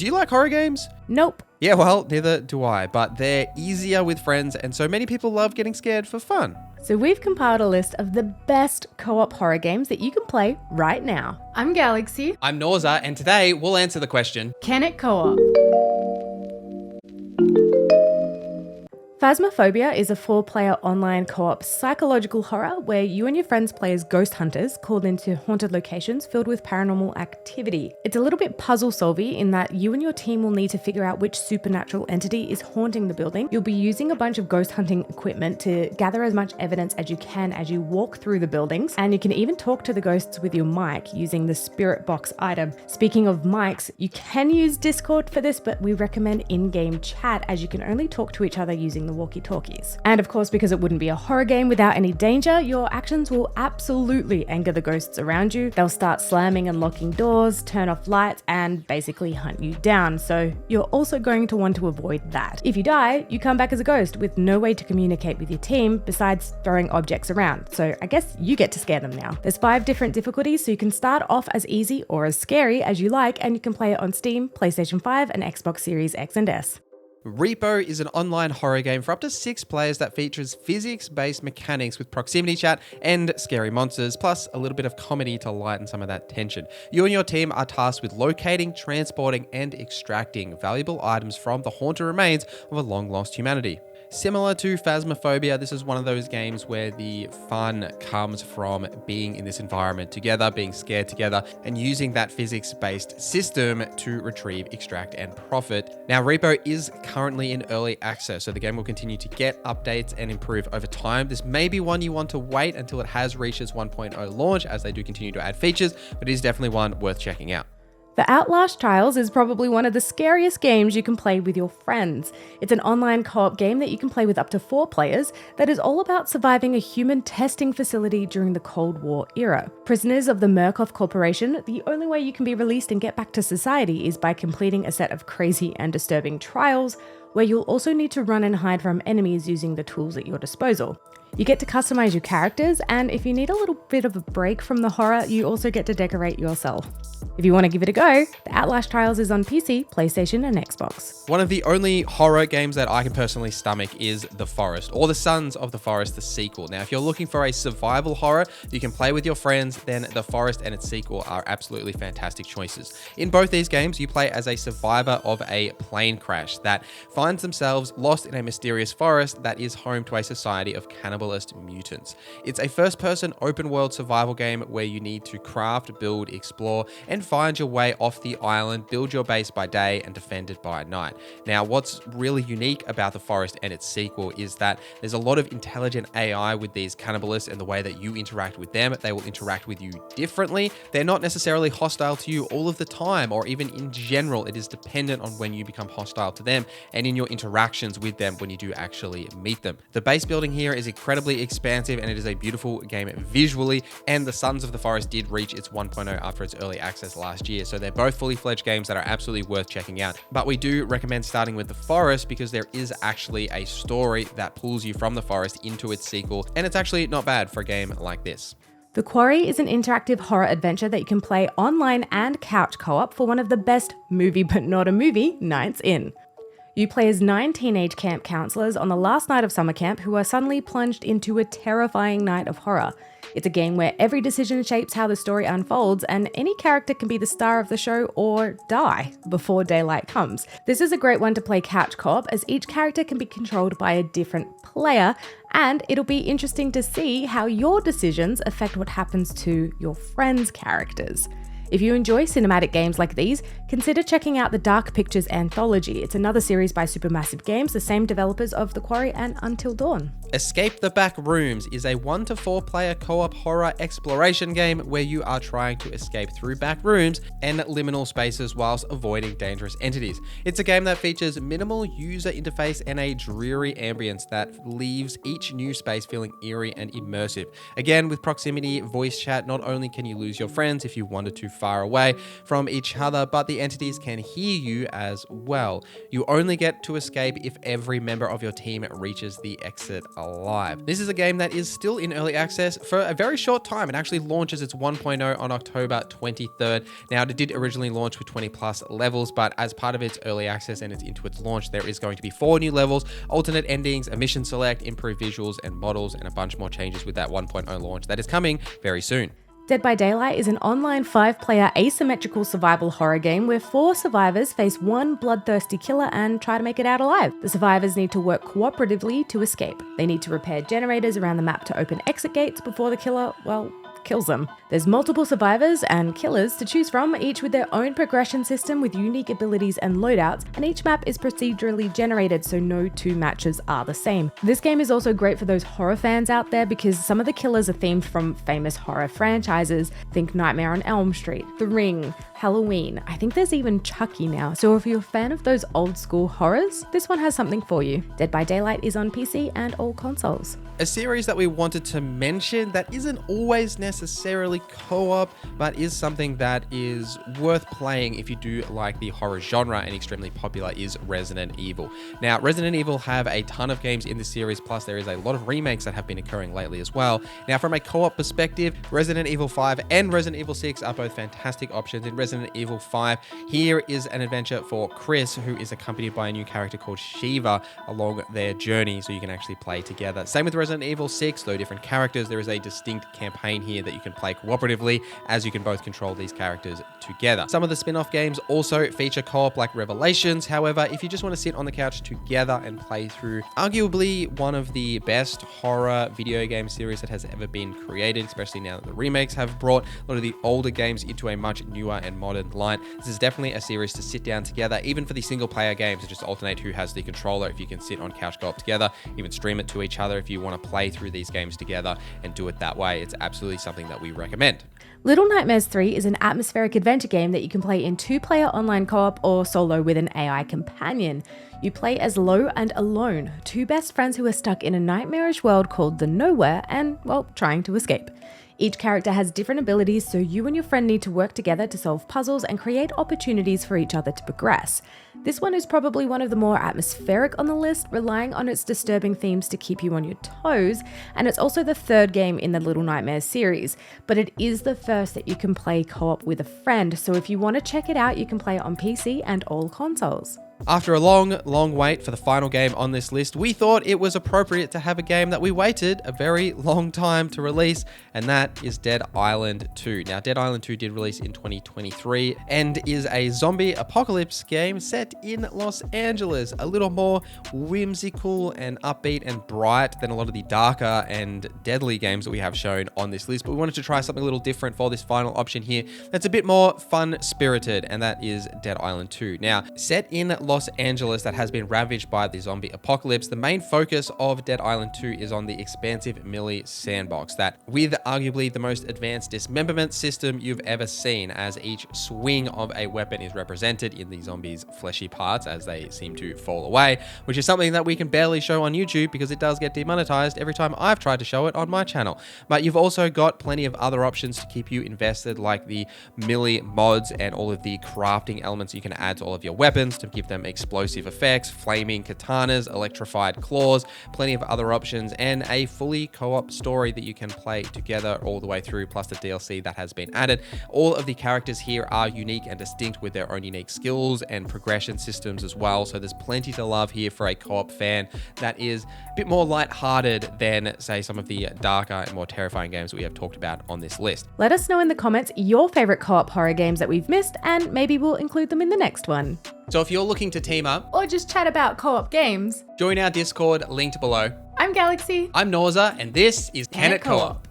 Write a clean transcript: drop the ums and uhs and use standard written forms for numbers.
Do you like horror games? Nope. Yeah, well, neither do I, but they're easier with friends, and so many people love getting scared for fun. So we've compiled a list of the best co-op horror games that you can play right now. I'm Galaxy. I'm Nauza, and today we'll answer the question, Can it co-op? Phasmophobia is a 4-player online co-op psychological horror where you and your friends play as ghost hunters called into haunted locations filled with paranormal activity. It's a little bit puzzle-solvy in that you and your team will need to figure out which supernatural entity is haunting the building. You'll be using a bunch of ghost hunting equipment to gather as much evidence as you can as you walk through the buildings, and you can even talk to the ghosts with your mic using the spirit box item. Speaking of mics, you can use Discord for this, but we recommend in-game chat as you can only talk to each other using the walkie-talkies. And of course, because it wouldn't be a horror game without any danger, your actions will absolutely anger the ghosts around you. They'll start slamming and locking doors, turn off lights, and basically hunt you down. So you're also going to want to avoid that. If you die, you come back as a ghost with no way to communicate with your team besides throwing objects around. So I guess you get to scare them now. There's 5 different difficulties, so you can start off as easy or as scary as you like, and you can play it on Steam, PlayStation 5, and Xbox Series X and S. R.E.P.O is an online horror game for up to 6 players that features physics-based mechanics with proximity chat and scary monsters, plus a little bit of comedy to lighten some of that tension. You and your team are tasked with locating, transporting, and extracting valuable items from the haunted remains of a long-lost humanity. Similar to Phasmophobia, this is one of those games where the fun comes from being in this environment together, being scared together, and using that physics-based system to retrieve, extract, and profit. Now, R.E.P.O is currently in early access, so the game will continue to get updates and improve over time. This may be one you want to wait until it has reached its 1.0 launch, as they do continue to add features, but it is definitely one worth checking out. The Outlast Trials is probably one of the scariest games you can play with your friends. It's an online co-op game that you can play with up to 4 players that is all about surviving a human testing facility during the Cold War era. Prisoners of the Murkoff Corporation, the only way you can be released and get back to society is by completing a set of crazy and disturbing trials, where you'll also need to run and hide from enemies using the tools at your disposal. You get to customize your characters, and if you need a little bit of a break from the horror, you also get to decorate yourself. If you want to give it a go, the Outlast Trials is on PC, PlayStation, and Xbox. One of the only horror games that I can personally stomach is The Forest, or The Sons of the Forest, the sequel. Now, if you're looking for a survival horror you can play with your friends, then The Forest and its sequel are absolutely fantastic choices. In both these games, you play as a survivor of a plane crash that finds themselves lost in a mysterious forest that is home to a society of cannibalistic mutants. It's a first-person open-world survival game where you need to craft, build, explore, and find your way off the island, build your base by day, and defend it by night. Now, what's really unique about The Forest and its sequel is that there's a lot of intelligent AI with these cannibalists and the way that you interact with them. They will interact with you differently. They're not necessarily hostile to you all of the time, or even in general. It is dependent on when you become hostile to them and in your interactions with them when you do actually meet them. The base building here is incredibly expansive, and it is a beautiful game visually, and The Sons of the Forest did reach its 1.0 after its early access last year, so they're both fully fledged games that are absolutely worth checking out. But we do recommend starting with The Forest because there is actually a story that pulls you from The Forest into its sequel, and it's actually not bad for a game like this. The Quarry is an interactive horror adventure that you can play online and couch co-op for one of the best movie but not a movie nights in. You play as 9 teenage camp counselors on the last night of summer camp who are suddenly plunged into a terrifying night of horror. It's a game where every decision shapes how the story unfolds, and any character can be the star of the show or die before daylight comes. This is a great one to play couch co-op, as each character can be controlled by a different player, and it'll be interesting to see how your decisions affect what happens to your friends' characters. If you enjoy cinematic games like these, consider checking out the Dark Pictures Anthology. It's another series by Supermassive Games, the same developers of The Quarry and Until Dawn. Escape the Backrooms is a 1 to 4 player co-op horror exploration game where you are trying to escape through back rooms and liminal spaces whilst avoiding dangerous entities. It's a game that features minimal user interface and a dreary ambience that leaves each new space feeling eerie and immersive. Again, with proximity voice chat, not only can you lose your friends if you wander too far away from each other, but the entities can hear you as well. You only get to escape if every member of your team reaches the exit alive. This is a game that is still in early access for a very short time. It actually launches its 1.0 on October 23rd. Now, it did originally launch with 20 plus levels, but as part of its early access and it's into its launch, there is going to be 4 new levels, alternate endings, a mission select, improved visuals and models, and a bunch more changes with that 1.0 launch that is coming very soon. Dead by Daylight is an online 5-player asymmetrical survival horror game where 4 survivors face one bloodthirsty killer and try to make it out alive. The survivors need to work cooperatively to escape. They need to repair generators around the map to open exit gates before the killer, kills them. There's multiple survivors and killers to choose from, each with their own progression system with unique abilities and loadouts, and each map is procedurally generated, so no 2 matches are the same. This game is also great for those horror fans out there because some of the killers are themed from famous horror franchises. Think Nightmare on Elm Street, The Ring, Halloween. I think there's even Chucky now, so if you're a fan of those old school horrors, this one has something for you. Dead by Daylight is on PC and all consoles. A series that we wanted to mention that isn't always necessarily co-op, but is something that is worth playing if you do like the horror genre and extremely popular, is Resident Evil. Now, Resident Evil have a ton of games in the series, plus there is a lot of remakes that have been occurring lately as well. Now, from a co-op perspective, Resident Evil 5 and Resident Evil 6 are both fantastic options. In Resident Evil 5, here is an adventure for Chris, who is accompanied by a new character called Shiva along their journey, so you can actually play together. Same with Resident Evil 6, though different characters, there is a distinct campaign here that you can play cooperatively as you can both control these characters together. Some of the spin-off games also feature co-op like Revelations. However, if you just want to sit on the couch together and play through arguably one of the best horror video game series that has ever been created, especially now that the remakes have brought a lot of the older games into a much newer and modern light, this is definitely a series to sit down together, even for the single player games, to just alternate who has the controller. If you can sit on couch co-op together, even stream it to each other if you want to play through these games together and do it that way, it's absolutely something that we recommend. Little Nightmares 3 is an atmospheric adventure game that you can play in 2-player online co-op or solo with an AI companion. You play as Lo and Alone, 2 best friends who are stuck in a nightmarish world called the Nowhere and, trying to escape. Each character has different abilities, so you and your friend need to work together to solve puzzles and create opportunities for each other to progress. This one is probably one of the more atmospheric on the list, relying on its disturbing themes to keep you on your toes, and it's also the 3rd game in the Little Nightmares series, but it is the first that you can play co-op with a friend, so if you want to check it out, you can play it on PC and all consoles. After a long wait for the final game on this list, we thought it was appropriate to have a game that we waited a very long time to release, and that is Dead Island 2. Now, Dead Island 2 did release in 2023 and is a zombie apocalypse game set in Los Angeles, a little more whimsical and upbeat and bright than a lot of the darker and deadly games that we have shown on this list, but we wanted to try something a little different for this final option here that's a bit more fun-spirited, and that is Dead Island 2. Now, set in Los Angeles that has been ravaged by the zombie apocalypse, the main focus of Dead Island 2 is on the expansive Millie sandbox that, with arguably the most advanced dismemberment system you've ever seen, as each swing of a weapon is represented in the zombies' fleshy parts as they seem to fall away, which is something that we can barely show on YouTube because it does get demonetized every time I've tried to show it on my channel. But you've also got plenty of other options to keep you invested, like the Millie mods and all of the crafting elements you can add to all of your weapons to give them explosive effects, flaming katanas, electrified claws, plenty of other options, and a fully co-op story that you can play together all the way through, plus the DLC that has been added. All of the characters here are unique and distinct with their own unique skills and progression systems as well, so there's plenty to love here for a co-op fan that is a bit more lighthearted than, say, some of the darker and more terrifying games that we have talked about on this list. Let us know in the comments your favorite co-op horror games that we've missed, and maybe we'll include them in the next one. So if you're looking to team up or just chat about co-op games, join our Discord linked below. I'm Galaxy. I'm Norza, and this is Can It Co-op?